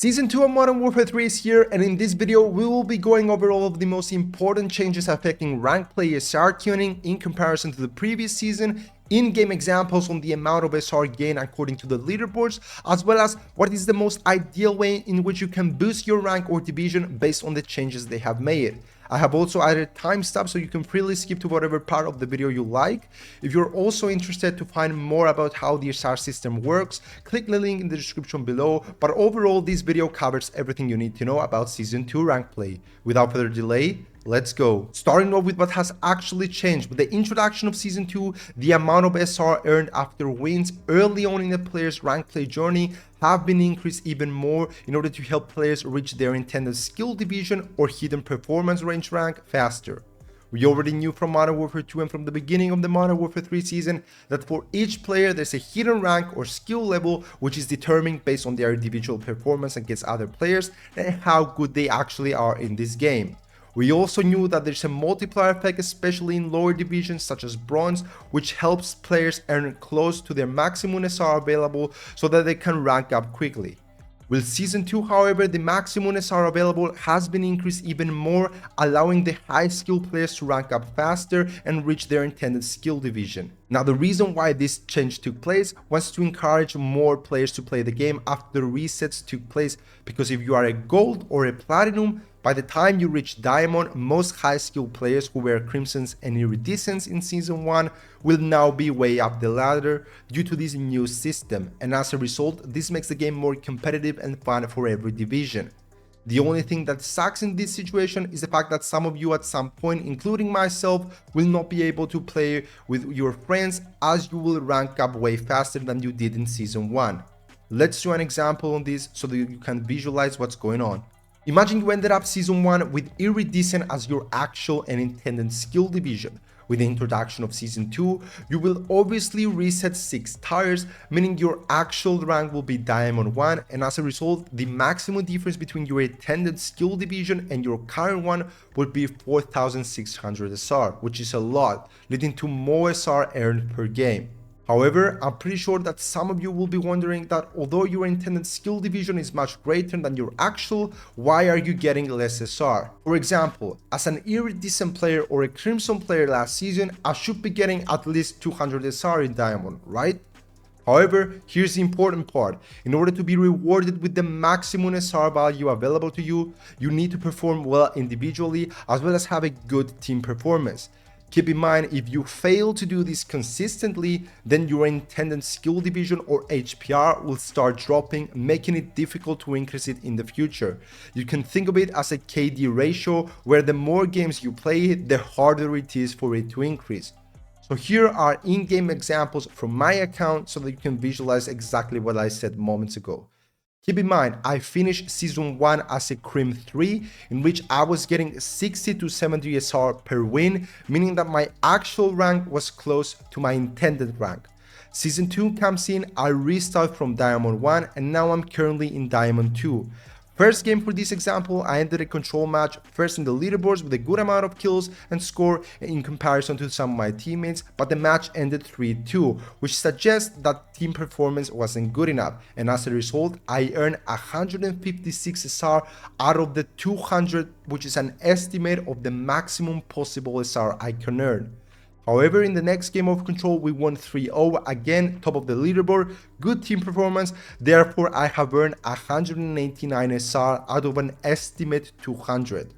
Season 2 of Modern Warfare 3 is here, and in this video we will be going over all of the most important changes affecting rank play SR tuning in comparison to the previous season, in-game examples on the amount of SR gain according to the leaderboards, as well as what is the most ideal way in which you can boost your rank or division based on the changes they have made. I have also added timestamps so you can freely skip to whatever part of the video you like. If you're also interested to find more about how the SR system works, click the link in the description below, but overall this video covers everything you need to know about Season 2 rank play. Without further delay, let's go. Starting off with what has actually changed. With the introduction of Season 2, the amount of SR earned after wins early on in the player's rank play journey have been increased even more in order to help players reach their intended skill division or hidden performance range rank faster. We already knew from Modern Warfare 2 and from the beginning of the Modern Warfare 3 season that for each player there's a hidden rank or skill level which is determined based on their individual performance against other players and how good they actually are in this game. We also knew that there's a multiplier effect, especially in lower divisions such as bronze, which helps players earn close to their maximum SR available so that they can rank up quickly. With Season 2, however, the maximum SR available has been increased even more, allowing the high skill players to rank up faster and reach their intended skill division. Now, the reason why this change took place was to encourage more players to play the game after resets took place, because if you are a gold or a platinum, by the time you reach Diamond, most high skill players who were Crimsons and Iridescents in Season 1 will now be way up the ladder due to this new system, and as a result, this makes the game more competitive and fun for every division. The only thing that sucks in this situation is the fact that some of you at some point, including myself, will not be able to play with your friends as you will rank up way faster than you did in Season 1. Let's do an example on this so that you can visualize what's going on. Imagine you ended up Season 1 with Iridescent as your actual and intended skill division. With the introduction of Season 2, you will obviously reset 6 tiers, meaning your actual rank will be Diamond 1, and as a result, the maximum difference between your intended skill division and your current one would be 4,600 SR, which is a lot, leading to more SR earned per game. However, I'm pretty sure that some of you will be wondering that although your intended skill division is much greater than your actual, why are you getting less SR? For example, as an Iridescent player or a Crimson player last season, I should be getting at least 200 SR in Diamond, right? However, here's the important part. In order to be rewarded with the maximum SR value available to you, you need to perform well individually as well as have a good team performance. Keep in mind, if you fail to do this consistently, then your intended skill division or HPR will start dropping, making it difficult to increase it in the future. You can think of it as a KD ratio, where the more games you play, the harder it is for it to increase. So here are in-game examples from my account so that you can visualize exactly what I said moments ago. Keep in mind, I finished Season 1 as a Crim 3, in which I was getting 60 to 70 SR per win, meaning that my actual rank was close to my intended rank. Season 2 comes in, I restart from Diamond 1, and now I'm currently in Diamond 2. First game for this example, I ended a control match first in the leaderboards with a good amount of kills and score in comparison to some of my teammates, but the match ended 3-2, which suggests that team performance wasn't good enough, and as a result, I earned 156 SR out of the 200, which is an estimate of the maximum possible SR I can earn. However, in the next game of Control, we won 3-0, again top of the leaderboard, good team performance, therefore I have earned 189 SR out of an estimate 200.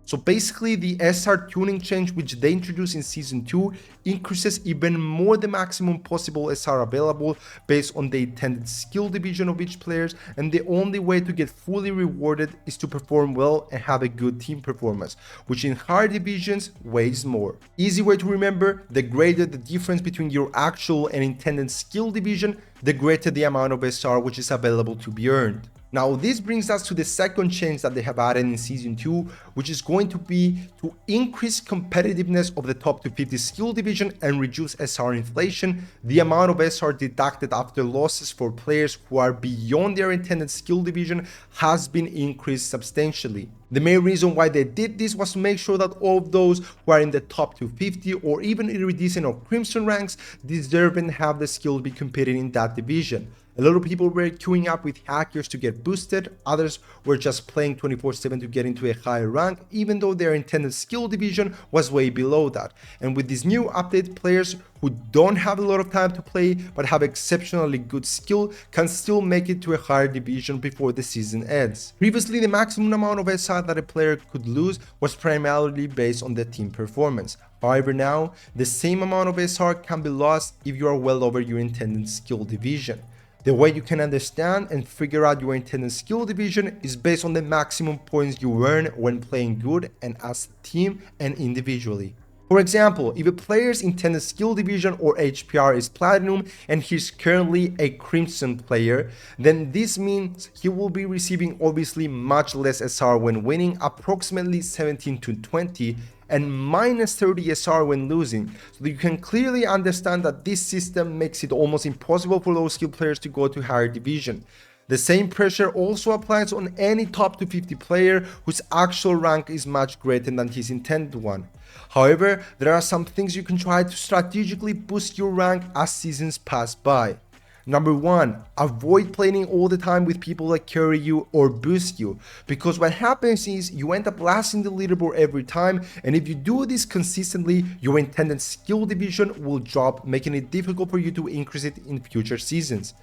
So basically, the SR tuning change which they introduced in Season 2 increases even more the maximum possible SR available based on the intended skill division of each player, and the only way to get fully rewarded is to perform well and have a good team performance, which in higher divisions weighs more. Easy way to remember, the greater the difference between your actual and intended skill division, the greater the amount of SR which is available to be earned. Now, this brings us to the second change that they have added in Season 2, which is going to be to increase competitiveness of the top 250 skill division and reduce SR inflation. The amount of SR deducted after losses for players who are beyond their intended skill division has been increased substantially. The main reason why they did this was to make sure that all of those who are in the top 250 or even Iridescent or Crimson ranks deserve and have the skill to be competing in that division. A lot of people were queuing up with hackers to get boosted, others were just playing 24/7 to get into a higher rank, even though their intended skill division was way below that. And with this new update, players who don't have a lot of time to play but have exceptionally good skill can still make it to a higher division before the season ends. Previously, the maximum amount of SR that a player could lose was primarily based on the team performance. However, now, the same amount of SR can be lost if you are well over your intended skill division. The way you can understand and figure out your intended skill division is based on the maximum points you earn when playing good and as a team and individually. For example, if a player's intended skill division or HPR is Platinum and he's currently a Crimson player, then this means he will be receiving obviously much less SR when winning, approximately 17 to 20, and minus 30 SR when losing. So you can clearly understand that this system makes it almost impossible for low skill players to go to higher division. The same pressure also applies on any top 250 player whose actual rank is much greater than his intended one. However, there are some things you can try to strategically boost your rank as seasons pass by. Number 1, avoid playing all the time with people that carry you or boost you, because what happens is you end up blasting the leaderboard every time, and if you do this consistently, your intended skill division will drop, making it difficult for you to increase it in future seasons.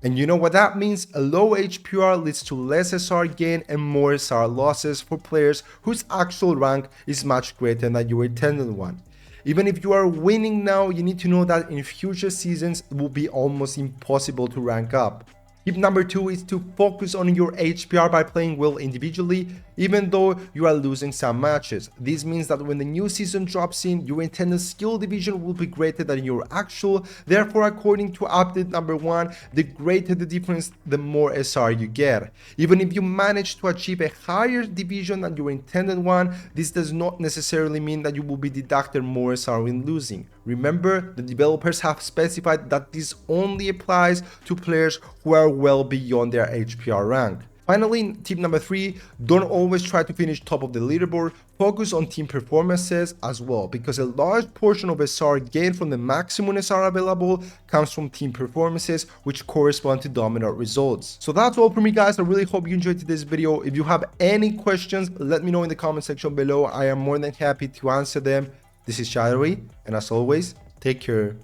And you know what that means? A low HPR leads to less SR gain and more SR losses for players whose actual rank is much greater than your intended one. Even if you are winning now, you need to know that in future seasons it will be almost impossible to rank up. Tip number 2 is to focus on your HPR by playing well individually, even though you are losing some matches. This means that when the new season drops in, your intended skill division will be greater than your actual. Therefore, according to update number 1, the greater the difference, the more SR you get. Even if you manage to achieve a higher division than your intended one, this does not necessarily mean that you will be deducted more SR when losing. Remember, the developers have specified that this only applies to players who are well beyond their HPR rank. Finally, tip number 3, don't always try to finish top of the leaderboard, focus on team performances as well, because a large portion of SR gained from the maximum SR available comes from team performances, which correspond to dominant results. So that's all for me, guys. I really hope you enjoyed today's video. If you have any questions, let me know in the comment section below. I am more than happy to answer them. This is Shadowy, and as always, take care.